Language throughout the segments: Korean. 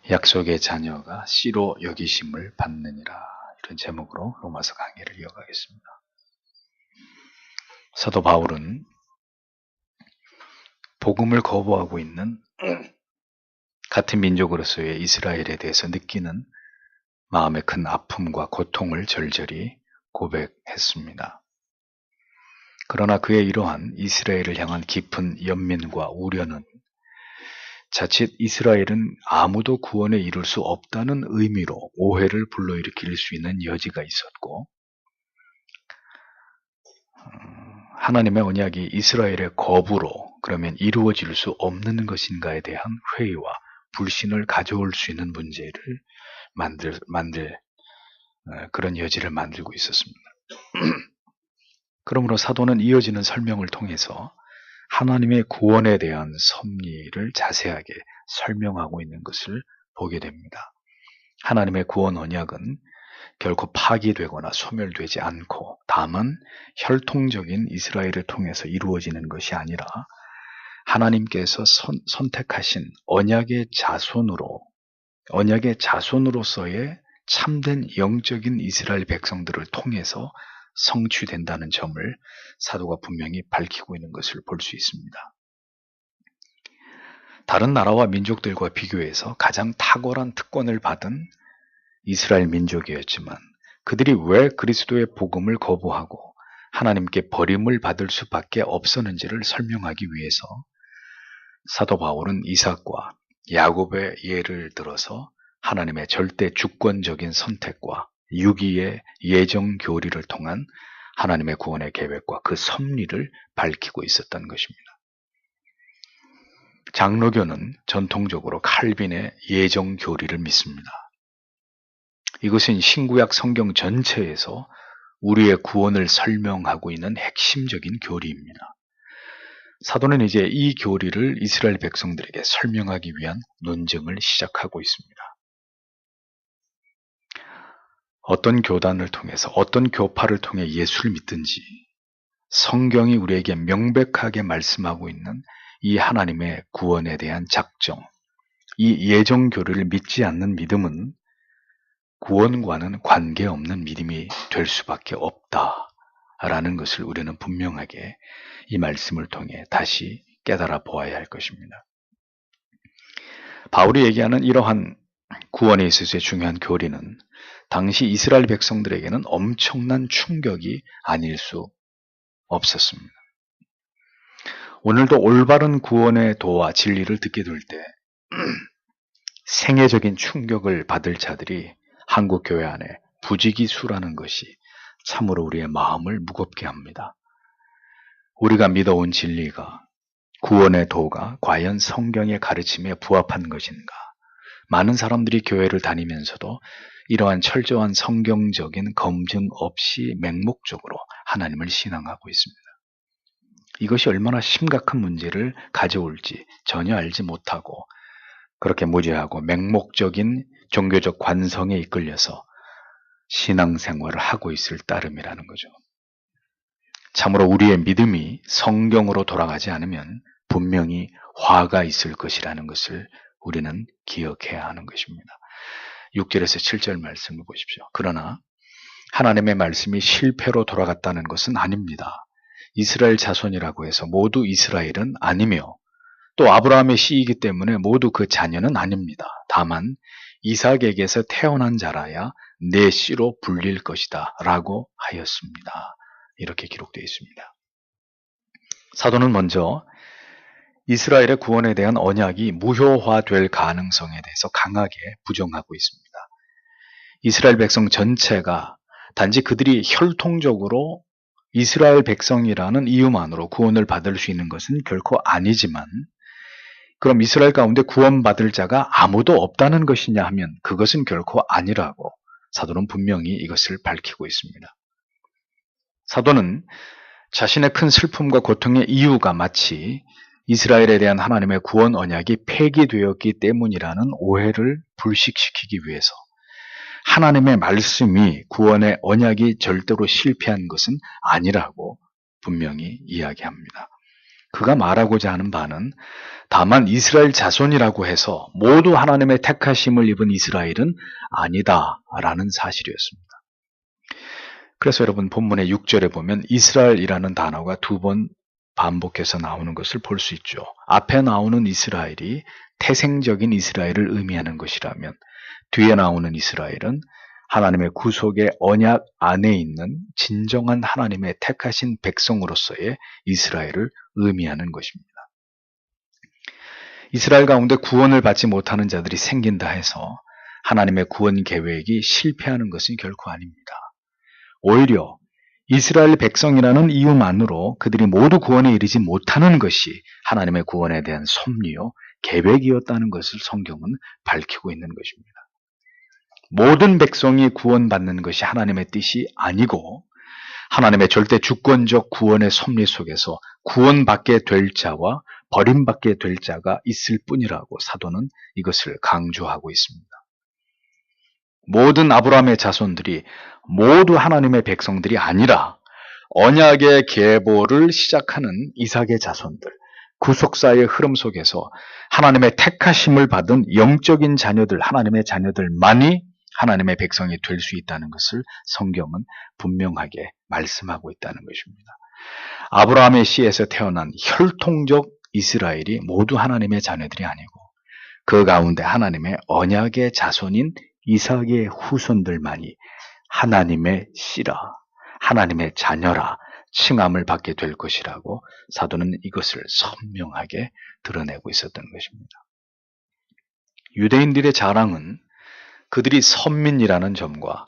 약속의 자녀가 씨로 여기심을 받느니라. 이런 제목으로 로마서 강의를 이어가겠습니다. 사도 바울은 복음을 거부하고 있는 같은 민족으로서의 이스라엘에 대해서 느끼는 마음의 큰 아픔과 고통을 절절히 고백했습니다. 그러나 그의 이러한 이스라엘을 향한 깊은 연민과 우려는 자칫 이스라엘은 아무도 구원에 이를 수 없다는 의미로 오해를 불러일으킬 수 있는 여지가 있었고, 하나님의 언약이 이스라엘의 거부로 그러면 이루어질 수 없는 것인가에 대한 회의와 불신을 가져올 수 있는 문제를 그런 여지를 만들고 있었습니다. 그러므로 사도는 이어지는 설명을 통해서 하나님의 구원에 대한 섭리를 자세하게 설명하고 있는 것을 보게 됩니다. 하나님의 구원 언약은 결코 파기되거나 소멸되지 않고 다만 혈통적인 이스라엘을 통해서 이루어지는 것이 아니라 하나님께서 선택하신 언약의 자손으로서의 참된 영적인 이스라엘 백성들을 통해서 성취된다는 점을 사도가 분명히 밝히고 있는 것을 볼 수 있습니다. 다른 나라와 민족들과 비교해서 가장 탁월한 특권을 받은 이스라엘 민족이었지만 그들이 왜 그리스도의 복음을 거부하고 하나님께 버림을 받을 수밖에 없었는지를 설명하기 위해서 사도 바울은 이삭과 야곱의 예를 들어서 하나님의 절대 주권적인 선택과 유기의 예정 교리를 통한 하나님의 구원의 계획과 그 섭리를 밝히고 있었던 것입니다. 장로교는 전통적으로 칼빈의 예정 교리를 믿습니다. 이것은 신구약 성경 전체에서 우리의 구원을 설명하고 있는 핵심적인 교리입니다. 사도는 이제 이 교리를 이스라엘 백성들에게 설명하기 위한 논증을 시작하고 있습니다. 어떤 교단을 통해서 어떤 교파를 통해 예수를 믿든지 성경이 우리에게 명백하게 말씀하고 있는 이 하나님의 구원에 대한 작정, 이 예정 교리를 믿지 않는 믿음은 구원과는 관계없는 믿음이 될 수밖에 없다라는 것을 우리는 분명하게 이 말씀을 통해 다시 깨달아 보아야 할 것입니다. 바울이 얘기하는 이러한 구원에 있어서의 중요한 교리는 당시 이스라엘 백성들에게는 엄청난 충격이 아닐 수 없었습니다. 오늘도 올바른 구원의 도와 진리를 듣게 될 때 생애적인 충격을 받을 자들이 한국 교회 안에 부지기수라는 것이 참으로 우리의 마음을 무겁게 합니다. 우리가 믿어온 진리가 구원의 도가 과연 성경의 가르침에 부합한 것인가? 많은 사람들이 교회를 다니면서도 이러한 철저한 성경적인 검증 없이 맹목적으로 하나님을 신앙하고 있습니다. 이것이 얼마나 심각한 문제를 가져올지 전혀 알지 못하고 그렇게 무죄하고 맹목적인 종교적 관성에 이끌려서 신앙생활을 하고 있을 따름이라는 거죠. 참으로 우리의 믿음이 성경으로 돌아가지 않으면 분명히 화가 있을 것이라는 것을 우리는 기억해야 하는 것입니다. 6절에서 7절 말씀을 보십시오. 그러나 하나님의 말씀이 실패로 돌아갔다는 것은 아닙니다. 이스라엘 자손이라고 해서 모두 이스라엘은 아니며 또 아브라함의 씨이기 때문에 모두 그 자녀는 아닙니다. 다만 이삭에게서 태어난 자라야 내 씨로 불릴 것이다 라고 하였습니다. 이렇게 기록되어 있습니다. 사도는 먼저 이스라엘의 구원에 대한 언약이 무효화될 가능성에 대해서 강하게 부정하고 있습니다. 이스라엘 백성 전체가 단지 그들이 혈통적으로 이스라엘 백성이라는 이유만으로 구원을 받을 수 있는 것은 결코 아니지만 그럼 이스라엘 가운데 구원받을 자가 아무도 없다는 것이냐 하면 그것은 결코 아니라고 사도는 분명히 이것을 밝히고 있습니다. 사도는 자신의 큰 슬픔과 고통의 이유가 마치 이스라엘에 대한 하나님의 구원 언약이 폐기되었기 때문이라는 오해를 불식시키기 위해서 하나님의 말씀이 구원의 언약이 절대로 실패한 것은 아니라고 분명히 이야기합니다. 그가 말하고자 하는 바는 다만 이스라엘 자손이라고 해서 모두 하나님의 택하심을 입은 이스라엘은 아니다라는 사실이었습니다. 그래서 여러분 본문의 6절에 보면 이스라엘이라는 단어가 2번 반복해서 나오는 것을 볼 수 있죠. 앞에 나오는 이스라엘이 태생적인 이스라엘을 의미하는 것이라면 뒤에 나오는 이스라엘은 하나님의 구속의 언약 안에 있는 진정한 하나님의 택하신 백성으로서의 이스라엘을 의미하는 것입니다. 이스라엘 가운데 구원을 받지 못하는 자들이 생긴다 해서 하나님의 구원 계획이 실패하는 것은 결코 아닙니다. 오히려 이스라엘 백성이라는 이유만으로 그들이 모두 구원에 이르지 못하는 것이 하나님의 구원에 대한 섭리요, 계획이었다는 것을 성경은 밝히고 있는 것입니다. 모든 백성이 구원받는 것이 하나님의 뜻이 아니고 하나님의 절대 주권적 구원의 섭리 속에서 구원받게 될 자와 버림받게 될 자가 있을 뿐이라고 사도는 이것을 강조하고 있습니다. 모든 아브라함의 자손들이 모두 하나님의 백성들이 아니라 언약의 계보를 시작하는 이삭의 자손들, 구속사의 흐름 속에서 하나님의 택하심을 받은 영적인 자녀들, 하나님의 자녀들만이 하나님의 백성이 될 수 있다는 것을 성경은 분명하게 말씀하고 있다는 것입니다. 아브라함의 씨에서 태어난 혈통적 이스라엘이 모두 하나님의 자녀들이 아니고 그 가운데 하나님의 언약의 자손인 이삭의 후손들만이 하나님의 씨라, 하나님의 자녀라 칭함을 받게 될 것이라고 사도는 이것을 선명하게 드러내고 있었던 것입니다. 유대인들의 자랑은 그들이 선민이라는 점과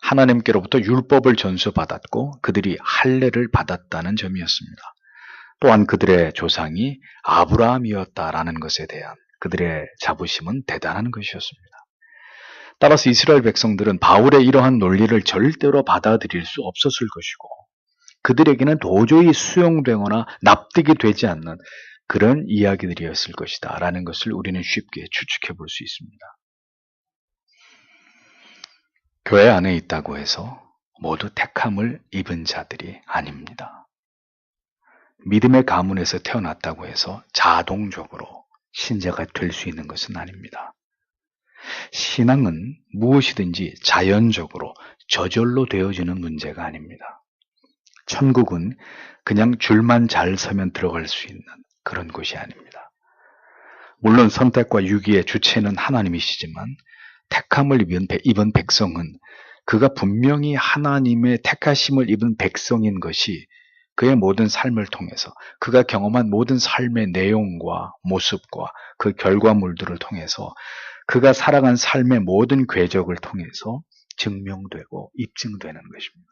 하나님께로부터 율법을 전수받았고 그들이 할례를 받았다는 점이었습니다. 또한 그들의 조상이 아브라함이었다라는 것에 대한 그들의 자부심은 대단한 것이었습니다. 따라서 이스라엘 백성들은 바울의 이러한 논리를 절대로 받아들일 수 없었을 것이고 그들에게는 도저히 수용되거나 납득이 되지 않는 그런 이야기들이었을 것이다 라는 것을 우리는 쉽게 추측해 볼 수 있습니다. 교회 안에 있다고 해서 모두 택함을 입은 자들이 아닙니다. 믿음의 가문에서 태어났다고 해서 자동적으로 신자가 될 수 있는 것은 아닙니다. 신앙은 무엇이든지 자연적으로 저절로 되어지는 문제가 아닙니다. 천국은 그냥 줄만 잘 서면 들어갈 수 있는 그런 곳이 아닙니다. 물론 선택과 유기의 주체는 하나님이시지만 택함을 입은 백성은 그가 분명히 하나님의 택하심을 입은 백성인 것이 그의 모든 삶을 통해서 그가 경험한 모든 삶의 내용과 모습과 그 결과물들을 통해서 그가 살아간 삶의 모든 궤적을 통해서 증명되고 입증되는 것입니다.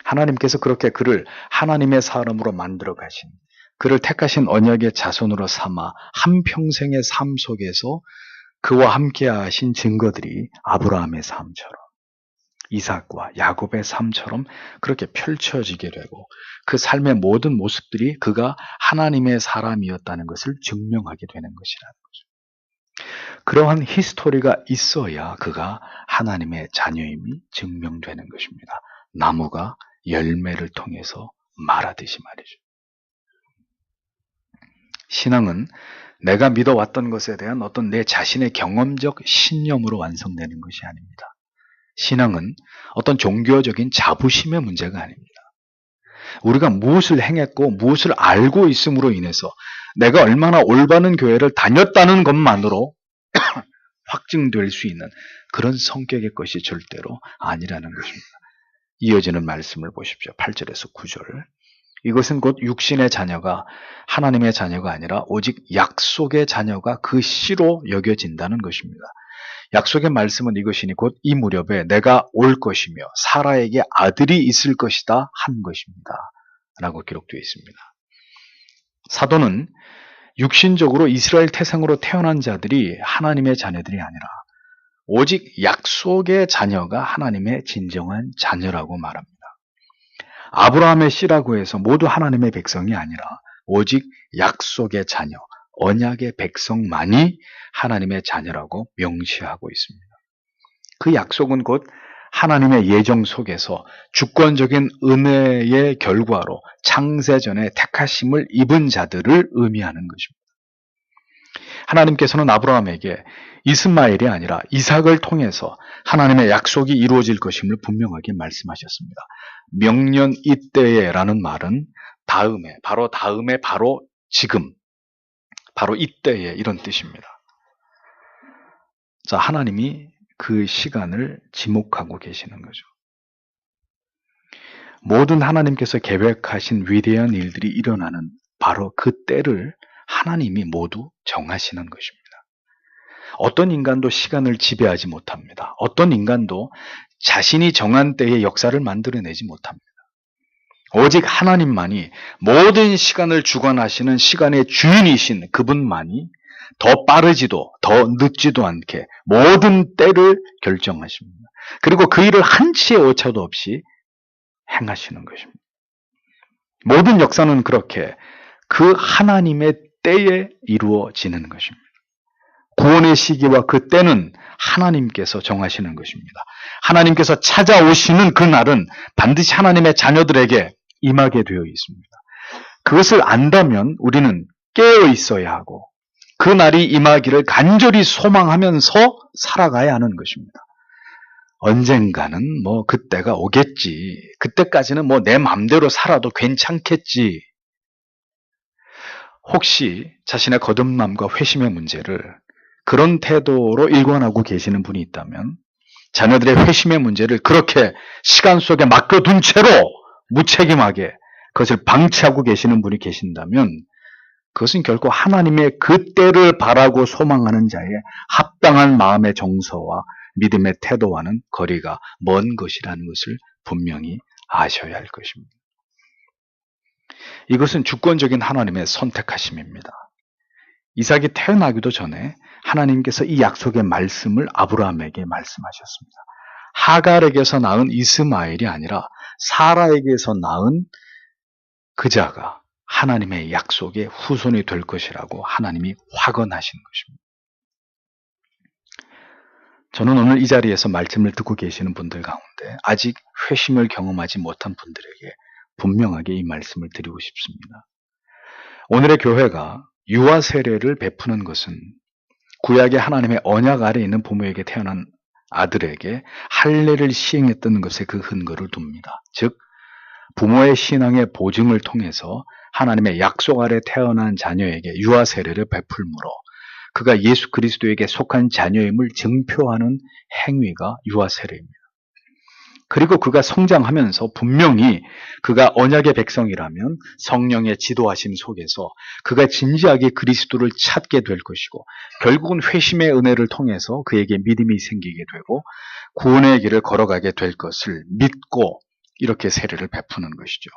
하나님께서 그렇게 그를 하나님의 사람으로 만들어 가신, 그를 택하신 언약의 자손으로 삼아 한평생의 삶 속에서 그와 함께 하신 증거들이 아브라함의 삶처럼 이삭과 야곱의 삶처럼 그렇게 펼쳐지게 되고 그 삶의 모든 모습들이 그가 하나님의 사람이었다는 것을 증명하게 되는 것이라는 거죠. 그러한 히스토리가 있어야 그가 하나님의 자녀임이 증명되는 것입니다. 나무가 열매를 통해서 말하듯이 말이죠. 신앙은 내가 믿어왔던 것에 대한 어떤 내 자신의 경험적 신념으로 완성되는 것이 아닙니다. 신앙은 어떤 종교적인 자부심의 문제가 아닙니다. 우리가 무엇을 행했고 무엇을 알고 있음으로 인해서 내가 얼마나 올바른 교회를 다녔다는 것만으로 확증될 수 있는 그런 성격의 것이 절대로 아니라는 것입니다. 이어지는 말씀을 보십시오. 8절에서 9절. 이것은 곧 육신의 자녀가 하나님의 자녀가 아니라 오직 약속의 자녀가 그 씨로 여겨진다는 것입니다. 약속의 말씀은 이것이니 곧 이 무렵에 내가 올 것이며 사라에게 아들이 있을 것이다 한 것입니다. 라고 기록되어 있습니다. 사도는 육신적으로 이스라엘 태생으로 태어난 자들이 하나님의 자녀들이 아니라 오직 약속의 자녀가 하나님의 진정한 자녀라고 말합니다. 아브라함의 씨라고 해서 모두 하나님의 백성이 아니라 오직 약속의 자녀, 언약의 백성만이 하나님의 자녀라고 명시하고 있습니다. 그 약속은 곧 하나님의 예정 속에서 주권적인 은혜의 결과로 창세전에 택하심을 입은 자들을 의미하는 것입니다. 하나님께서는 아브라함에게 이스마엘이 아니라 이삭을 통해서 하나님의 약속이 이루어질 것임을 분명하게 말씀하셨습니다. 명년 이때에라는 말은 다음에, 바로 지금, 바로 이때에 이런 뜻입니다. 자, 하나님이 그 시간을 지목하고 계시는 거죠. 모든 하나님께서 계획하신 위대한 일들이 일어나는 바로 그 때를 하나님이 모두 정하시는 것입니다. 어떤 인간도 시간을 지배하지 못합니다. 어떤 인간도 자신이 정한 때의 역사를 만들어내지 못합니다. 오직 하나님만이 모든 시간을 주관하시는 시간의 주인이신 그분만이 더 빠르지도 더 늦지도 않게 모든 때를 결정하십니다. 그리고 그 일을 한치의 오차도 없이 행하시는 것입니다. 모든 역사는 그렇게 그 하나님의 때에 이루어지는 것입니다. 구원의 시기와 그 때는 하나님께서 정하시는 것입니다. 하나님께서 찾아오시는 그 날은 반드시 하나님의 자녀들에게 임하게 되어 있습니다. 그것을 안다면 우리는 깨어 있어야 하고 그 날이 임하기를 간절히 소망하면서 살아가야 하는 것입니다. 언젠가는 그때가 오겠지. 그때까지는 내 맘대로 살아도 괜찮겠지. 혹시 자신의 거듭남과 회심의 문제를 그런 태도로 일관하고 계시는 분이 있다면 자녀들의 회심의 문제를 그렇게 시간 속에 맡겨둔 채로 무책임하게 그것을 방치하고 계시는 분이 계신다면 그것은 결코 하나님의 그 때를 바라고 소망하는 자의 합당한 마음의 정서와 믿음의 태도와는 거리가 먼 것이라는 것을 분명히 아셔야 할 것입니다. 이것은 주권적인 하나님의 선택하심입니다. 이삭이 태어나기도 전에 하나님께서 이 약속의 말씀을 아브라함에게 말씀하셨습니다. 하갈에게서 낳은 이스마엘이 아니라 사라에게서 낳은 그자가 하나님의 약속의 후손이 될 것이라고 하나님이 확언하신 것입니다. 저는 오늘 이 자리에서 말씀을 듣고 계시는 분들 가운데 아직 회심을 경험하지 못한 분들에게 분명하게 이 말씀을 드리고 싶습니다. 오늘의 교회가 유아 세례를 베푸는 것은 구약의 하나님의 언약 아래 있는 부모에게 태어난 아들에게 할례를 시행했던 것에 그 근거를 둡니다. 즉 부모의 신앙의 보증을 통해서 하나님의 약속 아래 태어난 자녀에게 유아 세례를 베풀므로 그가 예수 그리스도에게 속한 자녀임을 증표하는 행위가 유아 세례입니다. 그리고 그가 성장하면서 분명히 그가 언약의 백성이라면 성령의 지도하심 속에서 그가 진지하게 그리스도를 찾게 될 것이고 결국은 회심의 은혜를 통해서 그에게 믿음이 생기게 되고 구원의 길을 걸어가게 될 것을 믿고 이렇게 세례를 베푸는 것이죠.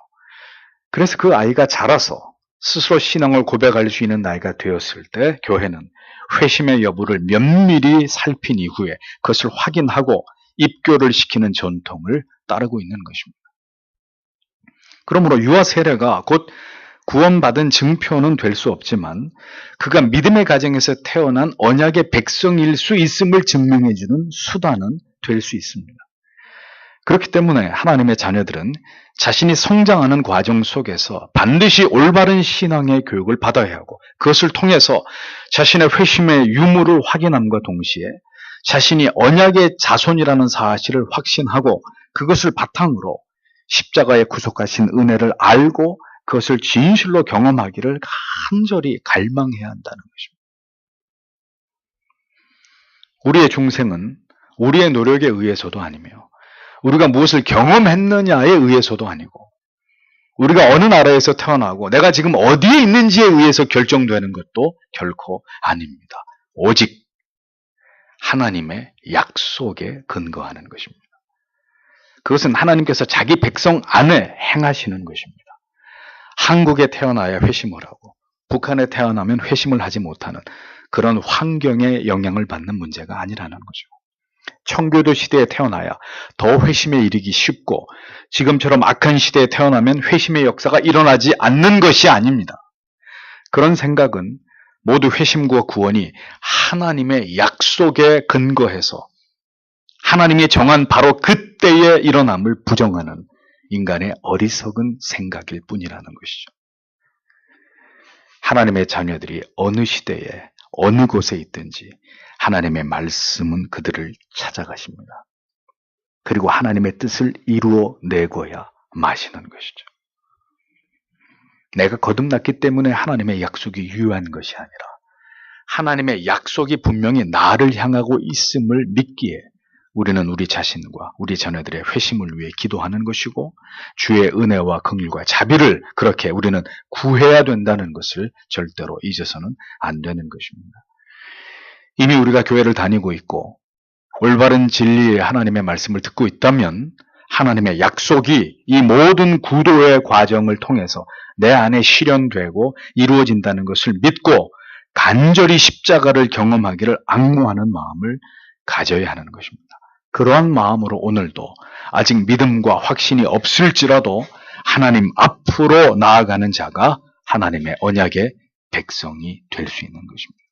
그래서 그 아이가 자라서 스스로 신앙을 고백할 수 있는 나이가 되었을 때 교회는 회심의 여부를 면밀히 살핀 이후에 그것을 확인하고 입교를 시키는 전통을 따르고 있는 것입니다. 그러므로 유아 세례가 곧 구원받은 증표는 될 수 없지만 그가 믿음의 가정에서 태어난 언약의 백성일 수 있음을 증명해주는 수단은 될 수 있습니다. 그렇기 때문에 하나님의 자녀들은 자신이 성장하는 과정 속에서 반드시 올바른 신앙의 교육을 받아야 하고 그것을 통해서 자신의 회심의 유무를 확인함과 동시에 자신이 언약의 자손이라는 사실을 확신하고 그것을 바탕으로 십자가에 구속하신 은혜를 알고 그것을 진실로 경험하기를 간절히 갈망해야 한다는 것입니다. 우리의 중생은 우리의 노력에 의해서도 아니며 우리가 무엇을 경험했느냐에 의해서도 아니고 우리가 어느 나라에서 태어나고 내가 지금 어디에 있는지에 의해서 결정되는 것도 결코 아닙니다. 오직 하나님의 약속에 근거하는 것입니다. 그것은 하나님께서 자기 백성 안에 행하시는 것입니다. 한국에 태어나야 회심을 하고 북한에 태어나면 회심을 하지 못하는 그런 환경의 영향을 받는 문제가 아니라는 거죠. 청교도 시대에 태어나야 더 회심에 이르기 쉽고 지금처럼 악한 시대에 태어나면 회심의 역사가 일어나지 않는 것이 아닙니다. 그런 생각은 모두 회심과 구원이 하나님의 약속에 근거해서 하나님이 정한 바로 그때의 일어남을 부정하는 인간의 어리석은 생각일 뿐이라는 것이죠. 하나님의 자녀들이 어느 시대에 어느 곳에 있든지 하나님의 말씀은 그들을 찾아가십니다. 그리고 하나님의 뜻을 이루어 내고야 마시는 것이죠. 내가 거듭났기 때문에 하나님의 약속이 유효한 것이 아니라 하나님의 약속이 분명히 나를 향하고 있음을 믿기에 우리는 우리 자신과 우리 자녀들의 회심을 위해 기도하는 것이고 주의 은혜와 긍휼과 자비를 그렇게 우리는 구해야 된다는 것을 절대로 잊어서는 안 되는 것입니다. 이미 우리가 교회를 다니고 있고 올바른 진리의 하나님의 말씀을 듣고 있다면 하나님의 약속이 이 모든 구도의 과정을 통해서 내 안에 실현되고 이루어진다는 것을 믿고 간절히 십자가를 경험하기를 앙모하는 마음을 가져야 하는 것입니다. 그러한 마음으로 오늘도 아직 믿음과 확신이 없을지라도 하나님 앞으로 나아가는 자가 하나님의 언약의 백성이 될 수 있는 것입니다.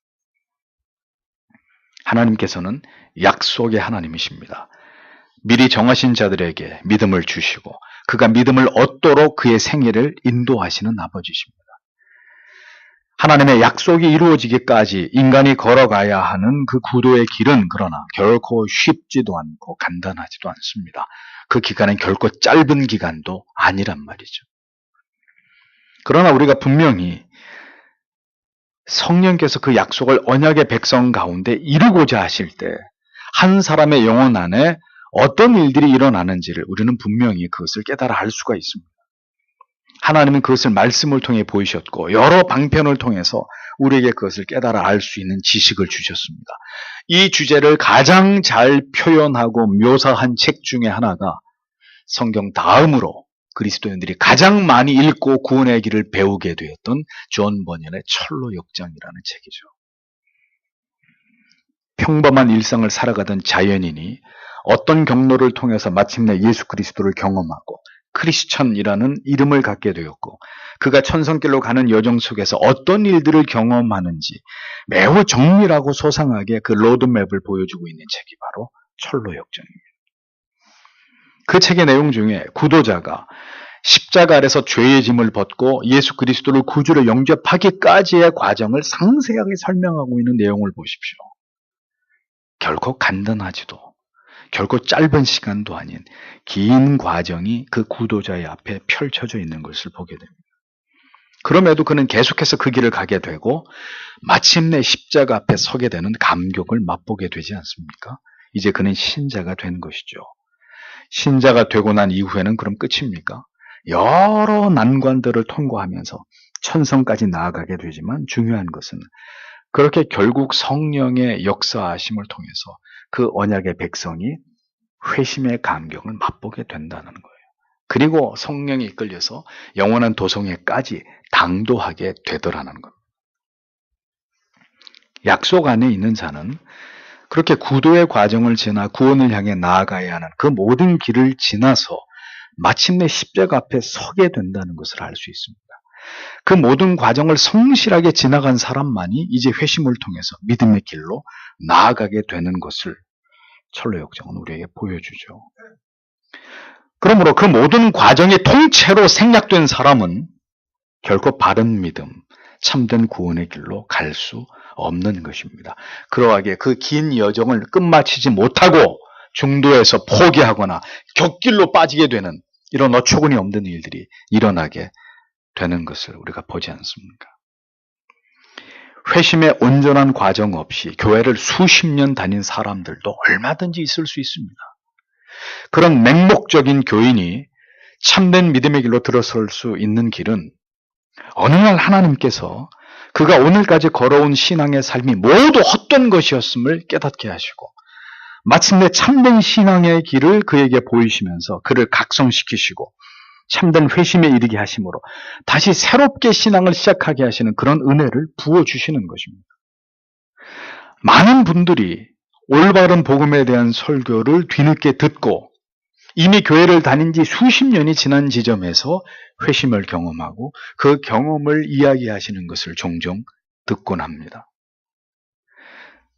하나님께서는 약속의 하나님이십니다. 미리 정하신 자들에게 믿음을 주시고 그가 믿음을 얻도록 그의 생애를 인도하시는 아버지십니다. 하나님의 약속이 이루어지기까지 인간이 걸어가야 하는 그 구도의 길은 그러나 결코 쉽지도 않고 간단하지도 않습니다. 그 기간은 결코 짧은 기간도 아니란 말이죠. 그러나 우리가 분명히 성령께서 그 약속을 언약의 백성 가운데 이루고자 하실 때 한 사람의 영혼 안에 어떤 일들이 일어나는지를 우리는 분명히 그것을 깨달아 알 수가 있습니다. 하나님은 그것을 말씀을 통해 보이셨고 여러 방편을 통해서 우리에게 그것을 깨달아 알 수 있는 지식을 주셨습니다. 이 주제를 가장 잘 표현하고 묘사한 책 중에 하나가 성경 다음으로 그리스도인들이 가장 많이 읽고 구원의 길을 배우게 되었던 존 버년의 철로 역정이라는 책이죠. 평범한 일상을 살아가던 자연인이 어떤 경로를 통해서 마침내 예수 그리스도를 경험하고 크리스천이라는 이름을 갖게 되었고 그가 천성길로 가는 여정 속에서 어떤 일들을 경험하는지 매우 정밀하고 소상하게 그 로드맵을 보여주고 있는 책이 바로 철로 역정입니다. 그 책의 내용 중에 구도자가 십자가 아래서 죄의 짐을 벗고 예수 그리스도를 구주로 영접하기까지의 과정을 상세하게 설명하고 있는 내용을 보십시오. 결코 간단하지도 결코 짧은 시간도 아닌 긴 과정이 그 구도자의 앞에 펼쳐져 있는 것을 보게 됩니다. 그럼에도 그는 계속해서 그 길을 가게 되고 마침내 십자가 앞에 서게 되는 감격을 맛보게 되지 않습니까? 이제 그는 신자가 된 것이죠. 신자가 되고 난 이후에는 그럼 끝입니까? 여러 난관들을 통과하면서 천성까지 나아가게 되지만 중요한 것은 그렇게 결국 성령의 역사하심을 통해서 그 언약의 백성이 회심의 감격을 맛보게 된다는 거예요. 그리고 성령이 이끌려서 영원한 도성에까지 당도하게 되더라는 겁니다. 약속 안에 있는 자는 그렇게 구도의 과정을 지나 구원을 향해 나아가야 하는 그 모든 길을 지나서 마침내 십자가 앞에 서게 된다는 것을 알 수 있습니다. 그 모든 과정을 성실하게 지나간 사람만이 이제 회심을 통해서 믿음의 길로 나아가게 되는 것을 철로 역정은 우리에게 보여주죠. 그러므로 그 모든 과정이 통째로 생략된 사람은 결코 바른 믿음, 참된 구원의 길로 갈 수 없는 것입니다. 그러하게 그 긴 여정을 끝마치지 못하고 중도에서 포기하거나 격길로 빠지게 되는 이런 어처구니 없는 일들이 일어나게 되는 것을 우리가 보지 않습니까? 회심의 온전한 과정 없이 교회를 수십 년 다닌 사람들도 얼마든지 있을 수 있습니다. 그런 맹목적인 교인이 참된 믿음의 길로 들어설 수 있는 길은 어느 날 하나님께서 그가 오늘까지 걸어온 신앙의 삶이 모두 헛된 것이었음을 깨닫게 하시고 마침내 참된 신앙의 길을 그에게 보이시면서 그를 각성시키시고 참된 회심에 이르게 하심으로 다시 새롭게 신앙을 시작하게 하시는 그런 은혜를 부어주시는 것입니다. 많은 분들이 올바른 복음에 대한 설교를 뒤늦게 듣고 이미 교회를 다닌 지 수십 년이 지난 지점에서 회심을 경험하고 그 경험을 이야기하시는 것을 종종 듣곤 합니다.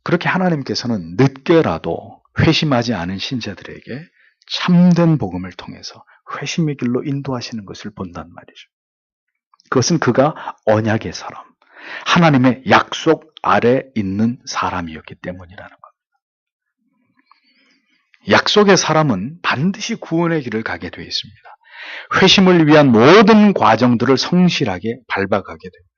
그렇게 하나님께서는 늦게라도 회심하지 않은 신자들에게 참된 복음을 통해서 회심의 길로 인도하시는 것을 본단 말이죠. 그것은 그가 언약의 사람, 하나님의 약속 아래 있는 사람이었기 때문이라는 겁니다. 약속의 사람은 반드시 구원의 길을 가게 되어 있습니다. 회심을 위한 모든 과정들을 성실하게 밟아가게 됩니다.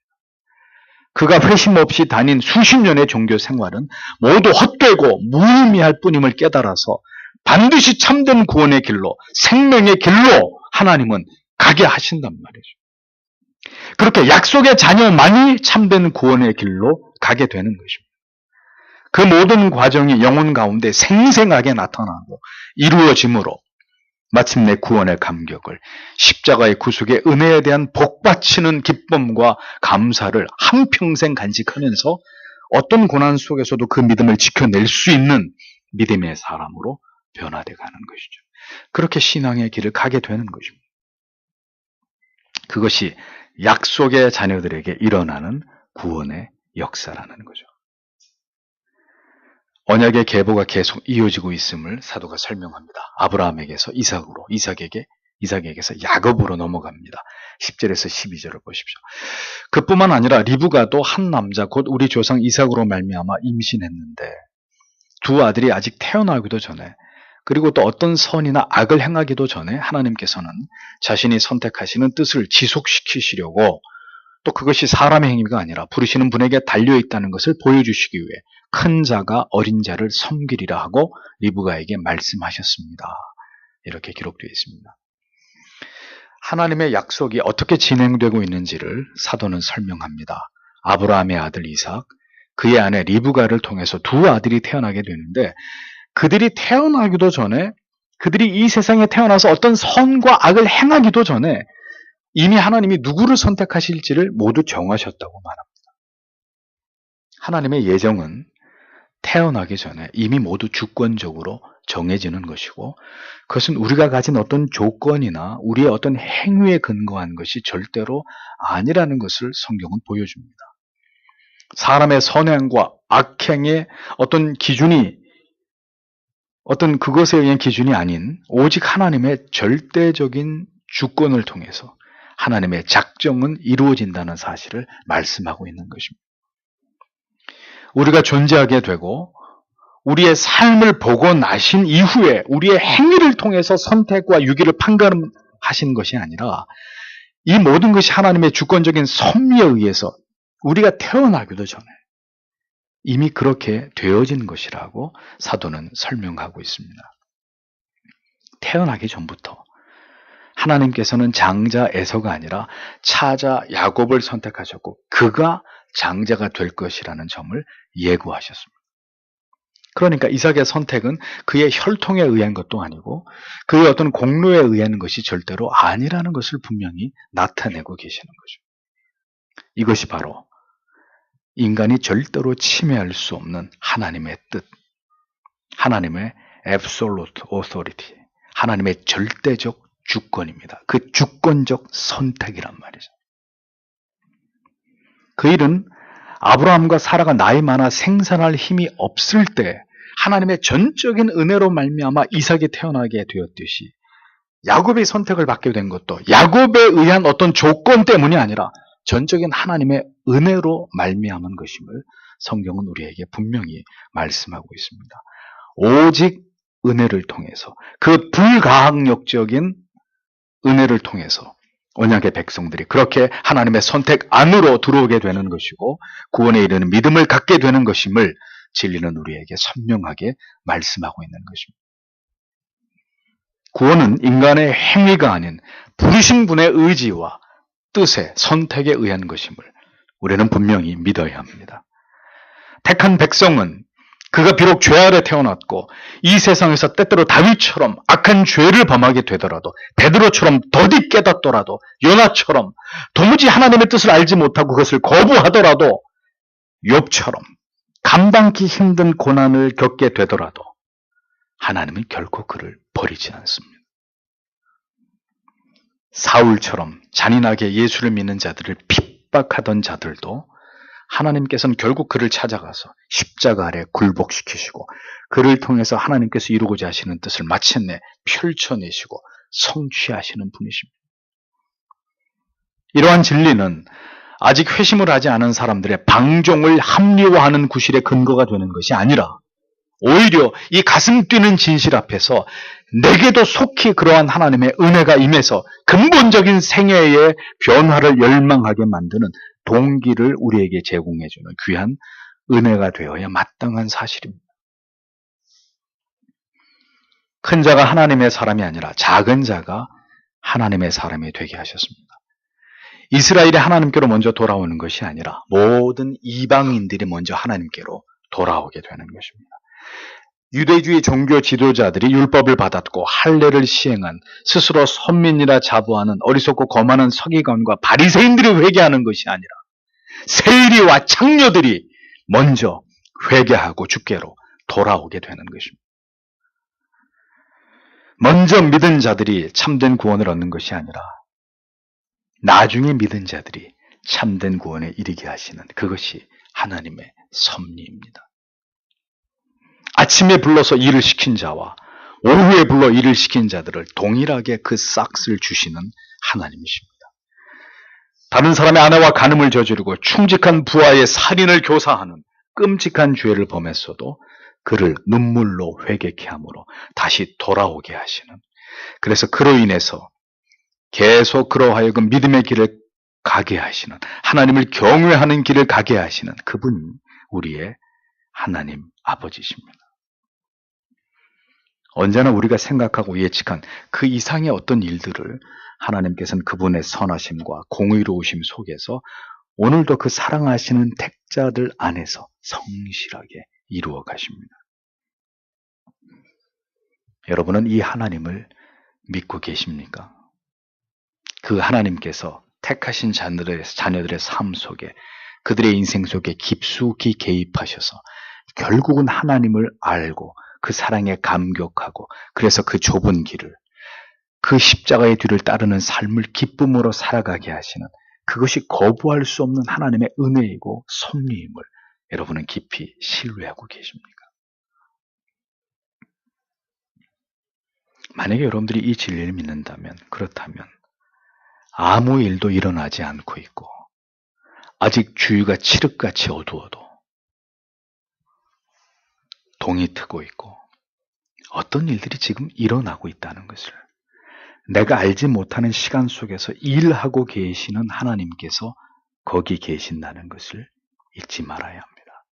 그가 회심 없이 다닌 수십 년의 종교 생활은 모두 헛되고 무의미할 뿐임을 깨달아서 반드시 참된 구원의 길로, 생명의 길로 하나님은 가게 하신단 말이죠. 그렇게 약속의 자녀만이 참된 구원의 길로 가게 되는 것입니다. 그 모든 과정이 영혼 가운데 생생하게 나타나고 이루어짐으로 마침내 구원의 감격을, 십자가의 구속의 은혜에 대한 복받치는 기쁨과 감사를 한평생 간직하면서 어떤 고난 속에서도 그 믿음을 지켜낼 수 있는 믿음의 사람으로 변화되어 가는 것이죠. 그렇게 신앙의 길을 가게 되는 것입니다. 그것이 약속의 자녀들에게 일어나는 구원의 역사라는 거죠. 언약의 계보가 계속 이어지고 있음을 사도가 설명합니다. 아브라함에게서 이삭으로, 이삭에게서 야곱으로 넘어갑니다. 10절에서 12절을 보십시오. 그뿐만 아니라 리브가도 한 남자 곧 우리 조상 이삭으로 말미암아 임신했는데 두 아들이 아직 태어나기도 전에, 그리고 또 어떤 선이나 악을 행하기도 전에 하나님께서는 자신이 선택하시는 뜻을 지속시키시려고, 또 그것이 사람의 행위가 아니라 부르시는 분에게 달려있다는 것을 보여주시기 위해 큰 자가 어린 자를 섬기리라 하고 리브가에게 말씀하셨습니다. 이렇게 기록되어 있습니다. 하나님의 약속이 어떻게 진행되고 있는지를 사도는 설명합니다. 아브라함의 아들 이삭, 그의 아내 리브가를 통해서 두 아들이 태어나게 되는데, 그들이 태어나기도 전에, 그들이 이 세상에 태어나서 어떤 선과 악을 행하기도 전에 이미 하나님이 누구를 선택하실지를 모두 정하셨다고 말합니다. 하나님의 예정은 태어나기 전에 이미 모두 주권적으로 정해지는 것이고, 그것은 우리가 가진 어떤 조건이나 우리의 어떤 행위에 근거한 것이 절대로 아니라는 것을 성경은 보여줍니다. 사람의 선행과 악행의 어떤 기준이, 어떤 그것에 의한 기준이 아닌 오직 하나님의 절대적인 주권을 통해서 하나님의 작정은 이루어진다는 사실을 말씀하고 있는 것입니다. 우리가 존재하게 되고 우리의 삶을 보고 나신 이후에 우리의 행위를 통해서 선택과 유기를 판가름하신 것이 아니라 이 모든 것이 하나님의 주권적인 섭리에 의해서 우리가 태어나기도 전에 이미 그렇게 되어진 것이라고 사도는 설명하고 있습니다. 태어나기 전부터 하나님께서는 장자 에서가 아니라 차자 야곱을 선택하셨고 그가 장자가 될 것이라는 점을 예고하셨습니다. 그러니까 이삭의 선택은 그의 혈통에 의한 것도 아니고 그의 어떤 공로에 의한 것이 절대로 아니라는 것을 분명히 나타내고 계시는 거죠. 이것이 바로 인간이 절대로 침해할 수 없는 하나님의 뜻, 하나님의 absolute authority, 하나님의 절대적 주권입니다. 그 주권적 선택이란 말이죠. 그 일은 아브라함과 사라가 나이 많아 생산할 힘이 없을 때 하나님의 전적인 은혜로 말미암아 이삭이 태어나게 되었듯이 야곱의 선택을 받게 된 것도 야곱에 의한 어떤 조건 때문이 아니라 전적인 하나님의 은혜로 말미암은 것임을 성경은 우리에게 분명히 말씀하고 있습니다. 오직 은혜를 통해서, 그 불가항력적인 은혜를 통해서 언약의 백성들이 그렇게 하나님의 선택 안으로 들어오게 되는 것이고 구원에 이르는 믿음을 갖게 되는 것임을 진리는 우리에게 선명하게 말씀하고 있는 것입니다. 구원은 인간의 행위가 아닌 부르신 분의 의지와 뜻의 선택에 의한 것임을 우리는 분명히 믿어야 합니다. 택한 백성은 그가 비록 죄 아래 태어났고 이 세상에서 때때로 다윗처럼 악한 죄를 범하게 되더라도, 베드로처럼 더디 깨닫더라도, 요나처럼 도무지 하나님의 뜻을 알지 못하고 그것을 거부하더라도, 욥처럼 감당기 힘든 고난을 겪게 되더라도 하나님은 결코 그를 버리지 않습니다. 사울처럼 잔인하게 예수를 믿는 자들을 핍박하던 자들도 하나님께서는 결국 그를 찾아가서 십자가 아래 굴복시키시고 그를 통해서 하나님께서 이루고자 하시는 뜻을 마침내 펼쳐내시고 성취하시는 분이십니다. 이러한 진리는 아직 회심을 하지 않은 사람들의 방종을 합리화하는 구실의 근거가 되는 것이 아니라 오히려 이 가슴 뛰는 진실 앞에서 내게도 속히 그러한 하나님의 은혜가 임해서 근본적인 생애의 변화를 열망하게 만드는 동기를 우리에게 제공해주는 귀한 은혜가 되어야 마땅한 사실입니다. 큰 자가 하나님의 사람이 아니라 작은 자가 하나님의 사람이 되게 하셨습니다. 이스라엘이 하나님께로 먼저 돌아오는 것이 아니라 모든 이방인들이 먼저 하나님께로 돌아오게 되는 것입니다. 유대주의 종교 지도자들이 율법을 받았고 할례를 시행한 스스로 선민이라 자부하는 어리석고 거만한 서기관과 바리새인들이 회개하는 것이 아니라 세리와 창녀들이 먼저 회개하고 주께로 돌아오게 되는 것입니다. 먼저 믿은 자들이 참된 구원을 얻는 것이 아니라 나중에 믿은 자들이 참된 구원에 이르게 하시는 그것이 하나님의 섭리입니다. 아침에 불러서 일을 시킨 자와 오후에 불러 일을 시킨 자들을 동일하게 그 싹을 주시는 하나님이십니다. 다른 사람의 아내와 간음을 저지르고 충직한 부하의 살인을 교사하는 끔찍한 죄를 범했어도 그를 눈물로 회개케 함으로 다시 돌아오게 하시는, 그래서 그로 인해서 계속 그로 하여금 믿음의 길을 가게 하시는, 하나님을 경외하는 길을 가게 하시는 그분이 우리의 하나님 아버지십니다. 언제나 우리가 생각하고 예측한 그 이상의 어떤 일들을 하나님께서는 그분의 선하심과 공의로우심 속에서 오늘도 그 사랑하시는 택자들 안에서 성실하게 이루어 가십니다. 여러분은 이 하나님을 믿고 계십니까? 그 하나님께서 택하신 자녀들의 삶 속에, 그들의 인생 속에 깊숙이 개입하셔서 결국은 하나님을 알고 그 사랑에 감격하고, 그래서 그 좁은 길을, 그 십자가의 뒤를 따르는 삶을 기쁨으로 살아가게 하시는, 그것이 거부할 수 없는 하나님의 은혜이고 섭리임을 여러분은 깊이 신뢰하고 계십니까? 만약에 여러분들이 이 진리를 믿는다면, 그렇다면 아무 일도 일어나지 않고 있고 아직 주위가 칠흑같이 어두워도 동이 트고 있고 어떤 일들이 지금 일어나고 있다는 것을, 내가 알지 못하는 시간 속에서 일하고 계시는 하나님께서 거기 계신다는 것을 잊지 말아야 합니다.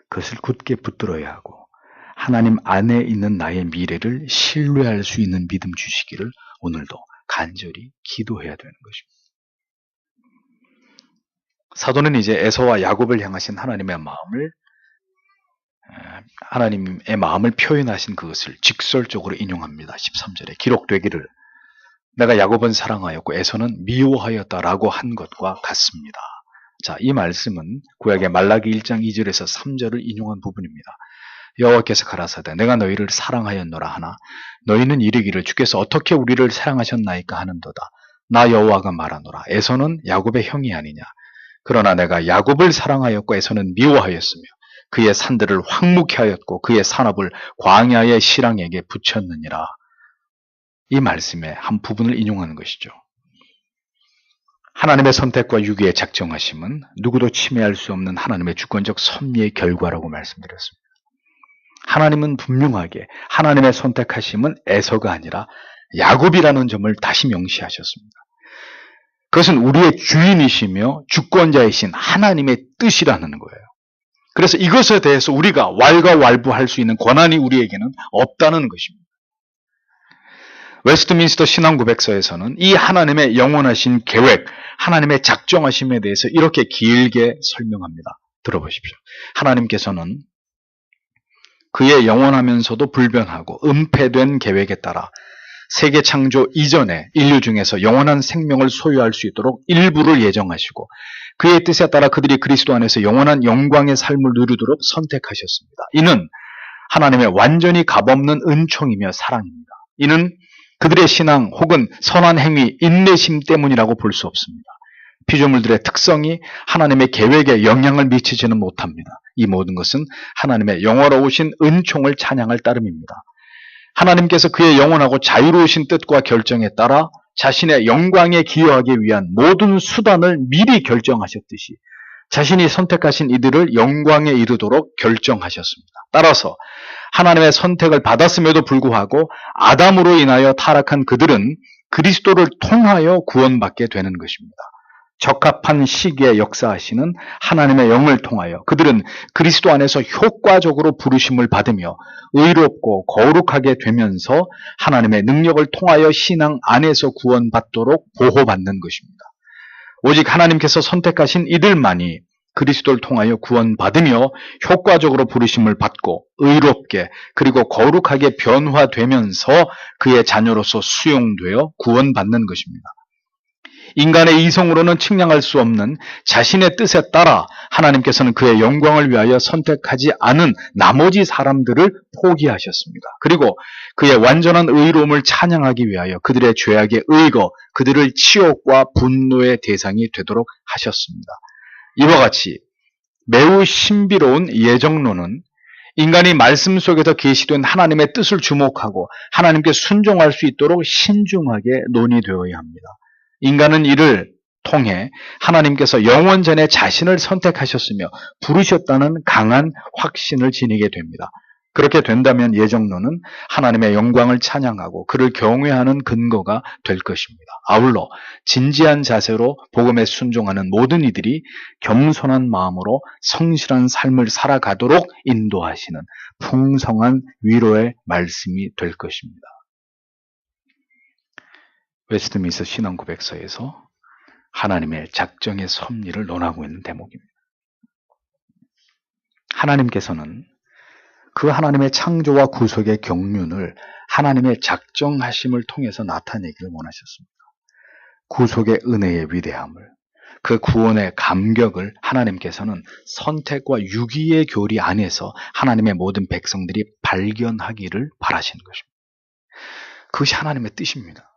그것을 굳게 붙들어야 하고 하나님 안에 있는 나의 미래를 신뢰할 수 있는 믿음 주시기를 오늘도 간절히 기도해야 되는 것입니다. 사도는 이제 에서와 야곱을 향하신 하나님의 마음을 표현하신 그것을 직설적으로 인용합니다. 13절에 기록되기를 내가 야곱은 사랑하였고 에서는 미워하였다라고 한 것과 같습니다. 자, 이 말씀은 구약의 말라기 1장 2절에서 3절을 인용한 부분입니다. 여호와께서 가라사대 내가 너희를 사랑하였노라 하나 너희는 이르기를 주께서 어떻게 우리를 사랑하셨나이까 하는도다. 나 여호와가 말하노라 에서는 야곱의 형이 아니냐. 그러나 내가 야곱을 사랑하였고 에서는 미워하였으며 그의 산들을 황무케 하였고 그의 산업을 광야의 실랑에게 붙였느니라. 이 말씀의 한 부분을 인용하는 것이죠. 하나님의 선택과 유기의 작정하심은 누구도 침해할 수 없는 하나님의 주권적 섭리의 결과라고 말씀드렸습니다. 하나님은 분명하게 하나님의 선택하심은 에서가 아니라 야곱이라는 점을 다시 명시하셨습니다. 그것은 우리의 주인이시며 주권자이신 하나님의 뜻이라는 거예요. 그래서 이것에 대해서 우리가 왈가왈부할 수 있는 권한이 우리에게는 없다는 것입니다. 웨스트민스터 신앙고백서에서는 이 하나님의 영원하신 계획, 하나님의 작정하심에 대해서 이렇게 길게 설명합니다. 들어보십시오. 하나님께서는 그의 영원하면서도 불변하고 은폐된 계획에 따라 세계 창조 이전에 인류 중에서 영원한 생명을 소유할 수 있도록 일부를 예정하시고 그의 뜻에 따라 그들이 그리스도 안에서 영원한 영광의 삶을 누리도록 선택하셨습니다. 이는 하나님의 완전히 값없는 은총이며 사랑입니다. 이는 그들의 신앙 혹은 선한 행위, 인내심 때문이라고 볼 수 없습니다. 피조물들의 특성이 하나님의 계획에 영향을 미치지는 못합니다. 이 모든 것은 하나님의 영원하신 은총을 찬양할 따름입니다. 하나님께서 그의 영원하고 자유로우신 뜻과 결정에 따라 자신의 영광에 기여하기 위한 모든 수단을 미리 결정하셨듯이 자신이 선택하신 이들을 영광에 이르도록 결정하셨습니다. 따라서 하나님의 선택을 받았음에도 불구하고 아담으로 인하여 타락한 그들은 그리스도를 통하여 구원받게 되는 것입니다. 적합한 시기에 역사하시는 하나님의 영을 통하여 그들은 그리스도 안에서 효과적으로 부르심을 받으며 의롭고 거룩하게 되면서 하나님의 능력을 통하여 신앙 안에서 구원받도록 보호받는 것입니다. 오직 하나님께서 선택하신 이들만이 그리스도를 통하여 구원받으며 효과적으로 부르심을 받고 의롭게 그리고 거룩하게 변화되면서 그의 자녀로서 수용되어 구원받는 것입니다. 인간의 이성으로는 측량할 수 없는 자신의 뜻에 따라 하나님께서는 그의 영광을 위하여 선택하지 않은 나머지 사람들을 포기하셨습니다. 그리고 그의 완전한 의로움을 찬양하기 위하여 그들의 죄악에 의거 그들을 치욕과 분노의 대상이 되도록 하셨습니다. 이와 같이 매우 신비로운 예정론은 인간이 말씀 속에서 계시된 하나님의 뜻을 주목하고 하나님께 순종할 수 있도록 신중하게 논의되어야 합니다. 인간은 이를 통해 하나님께서 영원 전에 자신을 선택하셨으며 부르셨다는 강한 확신을 지니게 됩니다. 그렇게 된다면 예정론은 하나님의 영광을 찬양하고 그를 경외하는 근거가 될 것입니다. 아울러 진지한 자세로 복음에 순종하는 모든 이들이 겸손한 마음으로 성실한 삶을 살아가도록 인도하시는 풍성한 위로의 말씀이 될 것입니다. 웨스트민스터 신앙고백서에서 하나님의 작정의 섭리를 논하고 있는 대목입니다. 하나님께서는 그 하나님의 창조와 구속의 경륜을 하나님의 작정하심을 통해서 나타내기를 원하셨습니다. 구속의 은혜의 위대함을, 그 구원의 감격을 하나님께서는 선택과 유기의 교리 안에서 하나님의 모든 백성들이 발견하기를 바라시는 것입니다. 그것이 하나님의 뜻입니다.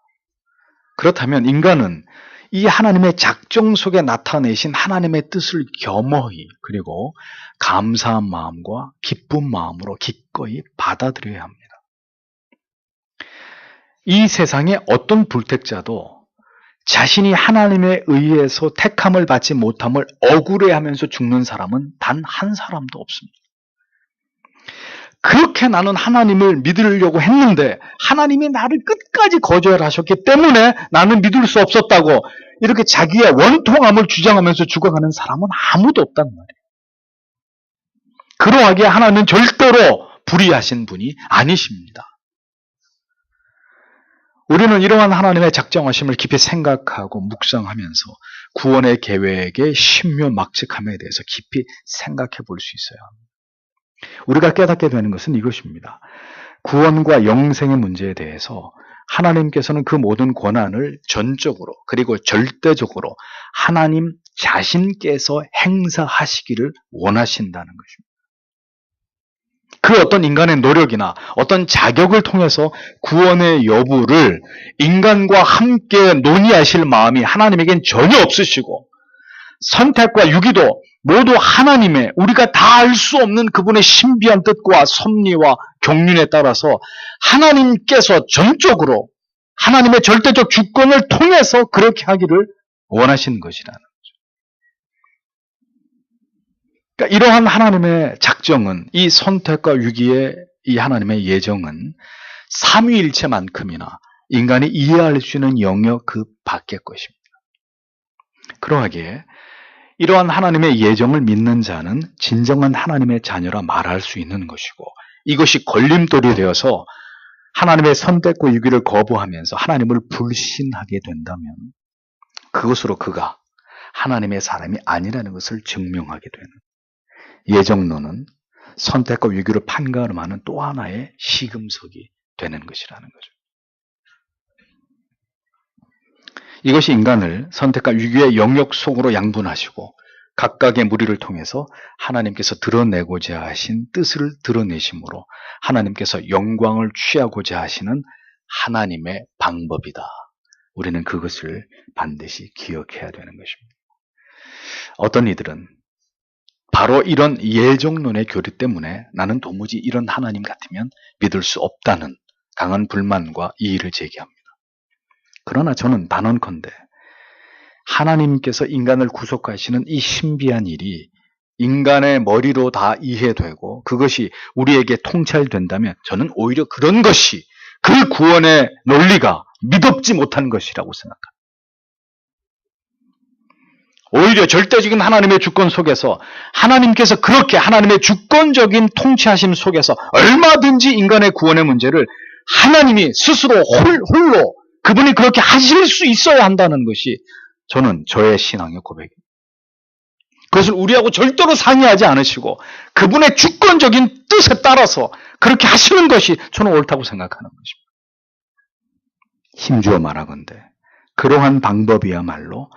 그렇다면 인간은 이 하나님의 작정 속에 나타내신 하나님의 뜻을 겸허히 그리고 감사한 마음과 기쁜 마음으로 기꺼이 받아들여야 합니다. 이 세상에 어떤 불택자도 자신이 하나님에 의해서 택함을 받지 못함을 억울해하면서 죽는 사람은 단 한 사람도 없습니다. 그렇게 나는 하나님을 믿으려고 했는데 하나님이 나를 끝까지 거절하셨기 때문에 나는 믿을 수 없었다고 이렇게 자기의 원통함을 주장하면서 죽어가는 사람은 아무도 없단 말이에요. 그러하기에 하나님은 절대로 불의하신 분이 아니십니다. 우리는 이러한 하나님의 작정하심을 깊이 생각하고 묵상하면서 구원의 계획의 신묘막측함에 대해서 깊이 생각해 볼 수 있어야 합니다. 우리가 깨닫게 되는 것은 이것입니다. 구원과 영생의 문제에 대해서 하나님께서는 그 모든 권한을 전적으로 그리고 절대적으로 하나님 자신께서 행사하시기를 원하신다는 것입니다. 그 어떤 인간의 노력이나 어떤 자격을 통해서 구원의 여부를 인간과 함께 논의하실 마음이 하나님에겐 전혀 없으시고 선택과 유기도 모두 하나님의 우리가 다 알 수 없는 그분의 신비한 뜻과 섭리와 경륜에 따라서 하나님께서 전적으로 하나님의 절대적 주권을 통해서 그렇게 하기를 원하시는 것이라는 거죠. 그러니까 이러한 하나님의 작정은 이 선택과 유기의 이 하나님의 예정은 삼위일체만큼이나 인간이 이해할 수 있는 영역 그 밖의 것입니다. 그러하기에 이러한 하나님의 예정을 믿는 자는 진정한 하나님의 자녀라 말할 수 있는 것이고 이것이 걸림돌이 되어서 하나님의 선택과 유기를 거부하면서 하나님을 불신하게 된다면 그것으로 그가 하나님의 사람이 아니라는 것을 증명하게 되는 예정론은 선택과 유기를 판가름하는 또 하나의 시금석이 되는 것이라는 거죠. 이것이 인간을 선택과 유기의 영역 속으로 양분하시고 각각의 무리를 통해서 하나님께서 드러내고자 하신 뜻을 드러내심으로 하나님께서 영광을 취하고자 하시는 하나님의 방법이다. 우리는 그것을 반드시 기억해야 되는 것입니다. 어떤 이들은 바로 이런 예정론의 교리 때문에 나는 도무지 이런 하나님 같으면 믿을 수 없다는 강한 불만과 이의를 제기합니다. 그러나 저는 단언컨대 하나님께서 인간을 구속하시는 이 신비한 일이 인간의 머리로 다 이해되고 그것이 우리에게 통찰된다면 저는 오히려 그런 것이 그 구원의 논리가 믿업지 못한 것이라고 생각합니다. 오히려 절대적인 하나님의 주권 속에서 하나님께서 그렇게 하나님의 주권적인 통치하심 속에서 얼마든지 인간의 구원의 문제를 하나님이 스스로 홀로 그분이 그렇게 하실 수 있어야 한다는 것이 저는 저의 신앙의 고백입니다. 그것을 우리하고 절대로 상의하지 않으시고 그분의 주권적인 뜻에 따라서 그렇게 하시는 것이 저는 옳다고 생각하는 것입니다. 힘주어 말하건대 그러한 방법이야말로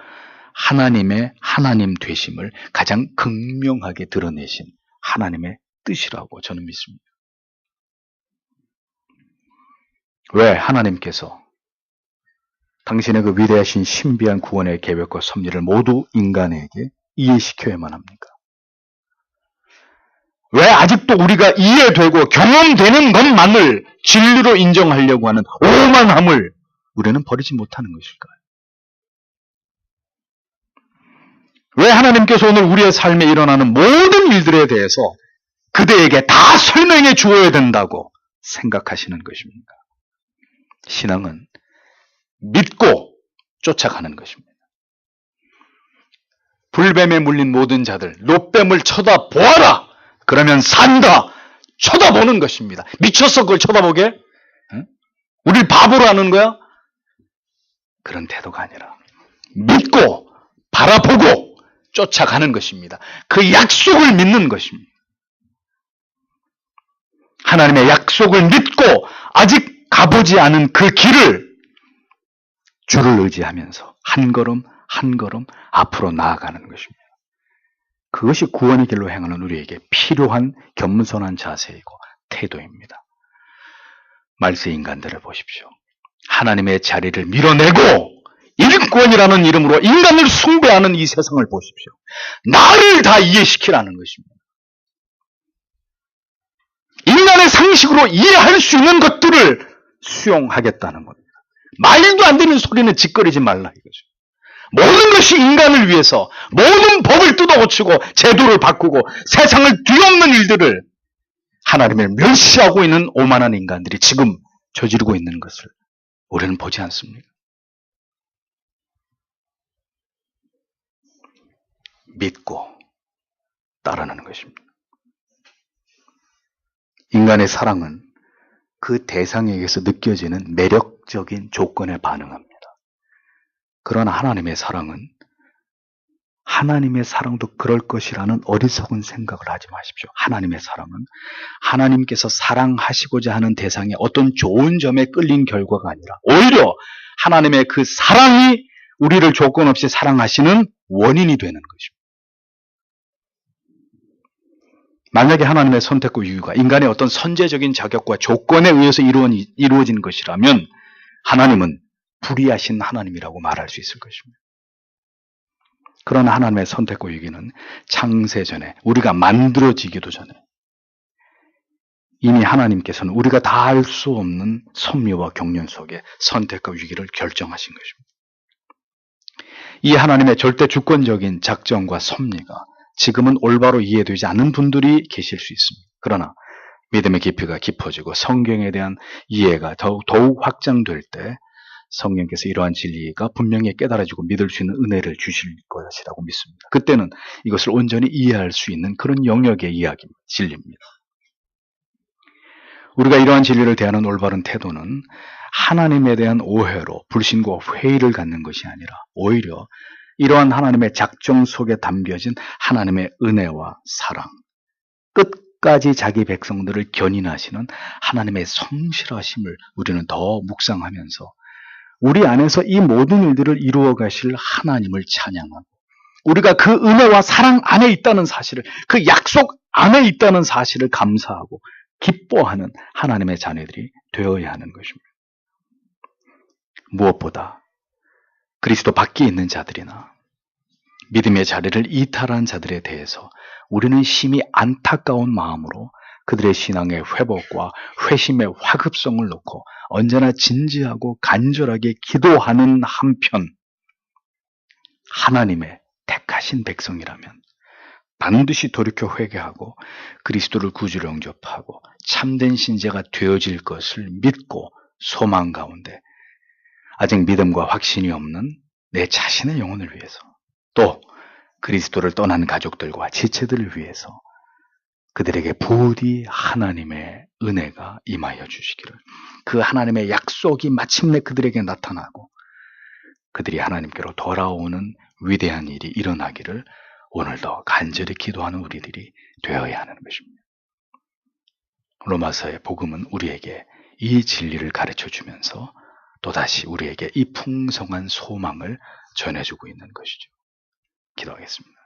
하나님의 하나님 되심을 가장 극명하게 드러내신 하나님의 뜻이라고 저는 믿습니다. 왜 하나님께서 당신의 그 위대하신 신비한 구원의 계획과 섭리를 모두 인간에게 이해시켜야만 합니까? 왜 아직도 우리가 이해되고 경험되는 것만을 진리로 인정하려고 하는 오만함을 우리는 버리지 못하는 것일까요? 왜 하나님께서 오늘 우리의 삶에 일어나는 모든 일들에 대해서 그대에게 다 설명해 주어야 된다고 생각하시는 것입니까? 신앙은 믿고 쫓아가는 것입니다. 불뱀에 물린 모든 자들, 놋뱀을 쳐다보아라! 그러면 산다! 쳐다보는 것입니다. 미쳤어 그걸 쳐다보게? 응? 우리를 바보로 하는 거야? 그런 태도가 아니라 믿고 바라보고 쫓아가는 것입니다. 그 약속을 믿는 것입니다. 하나님의 약속을 믿고 아직 가보지 않은 그 길을 주를 의지하면서 한 걸음 한 걸음 앞으로 나아가는 것입니다. 그것이 구원의 길로 행하는 우리에게 필요한 겸손한 자세이고 태도입니다. 말세 인간들을 보십시오. 하나님의 자리를 밀어내고 일꾼이라는 이름으로 인간을 숭배하는 이 세상을 보십시오. 나를 다 이해시키라는 것입니다. 인간의 상식으로 이해할 수 있는 것들을 수용하겠다는 겁니다. 말도 안 되는 소리는 짓거리지 말라 이거죠. 모든 것이 인간을 위해서 모든 법을 뜯어고치고 제도를 바꾸고 세상을 뒤엎는 일들을 하나님을 멸시하고 있는 오만한 인간들이 지금 저지르고 있는 것을 우리는 보지 않습니까? 믿고 따르는 것입니다. 인간의 사랑은 그 대상에게서 느껴지는 매력적인 조건에 반응합니다. 그러나 하나님의 사랑은 하나님의 사랑도 그럴 것이라는 어리석은 생각을 하지 마십시오. 하나님의 사랑은 하나님께서 사랑하시고자 하는 대상의 어떤 좋은 점에 끌린 결과가 아니라 오히려 하나님의 그 사랑이 우리를 조건 없이 사랑하시는 원인이 되는 것입니다. 만약에 하나님의 선택과 유유가 인간의 어떤 선제적인 자격과 조건에 의해서 이루어진 것이라면 하나님은 불의하신 하나님이라고 말할 수 있을 것입니다. 그러나 하나님의 선택과 유기는 창세 전에 우리가 만들어지기도 전에 이미 하나님께서는 우리가 다 알 수 없는 섭리와 경륜 속에 선택과 위기를 결정하신 것입니다. 이 하나님의 절대 주권적인 작정과 섭리가 지금은 올바로 이해되지 않는 분들이 계실 수 있습니다. 그러나 믿음의 깊이가 깊어지고 성경에 대한 이해가 더욱 확장될 때 성령께서 이러한 진리가 분명히 깨달아지고 믿을 수 있는 은혜를 주실 것이라고 믿습니다. 그때는 이것을 온전히 이해할 수 있는 그런 영역의 이야기입니다. 진리입니다. 우리가 이러한 진리를 대하는 올바른 태도는 하나님에 대한 오해로 불신과 회의를 갖는 것이 아니라 오히려 이러한 하나님의 작정 속에 담겨진 하나님의 은혜와 사랑, 끝까지 자기 백성들을 견인하시는 하나님의 성실하심을 우리는 더 묵상하면서 우리 안에서 이 모든 일들을 이루어 가실 하나님을 찬양하고 우리가 그 은혜와 사랑 안에 있다는 사실을, 그 약속 안에 있다는 사실을 감사하고 기뻐하는 하나님의 자녀들이 되어야 하는 것입니다. 무엇보다 그리스도 밖에 있는 자들이나 믿음의 자리를 이탈한 자들에 대해서 우리는 심히 안타까운 마음으로 그들의 신앙의 회복과 회심의 화급성을 놓고 언제나 진지하고 간절하게 기도하는 한편, 하나님의 택하신 백성이라면 반드시 돌이켜 회개하고 그리스도를 구주로 영접하고 참된 신자가 되어질 것을 믿고 소망 가운데 아직 믿음과 확신이 없는 내 자신의 영혼을 위해서, 또 그리스도를 떠난 가족들과 지체들을 위해서 그들에게 부디 하나님의 은혜가 임하여 주시기를, 그 하나님의 약속이 마침내 그들에게 나타나고 그들이 하나님께로 돌아오는 위대한 일이 일어나기를 오늘도 간절히 기도하는 우리들이 되어야 하는 것입니다. 로마서의 복음은 우리에게 이 진리를 가르쳐 주면서 또다시 우리에게 이 풍성한 소망을 전해주고 있는 것이죠. 기도하겠습니다.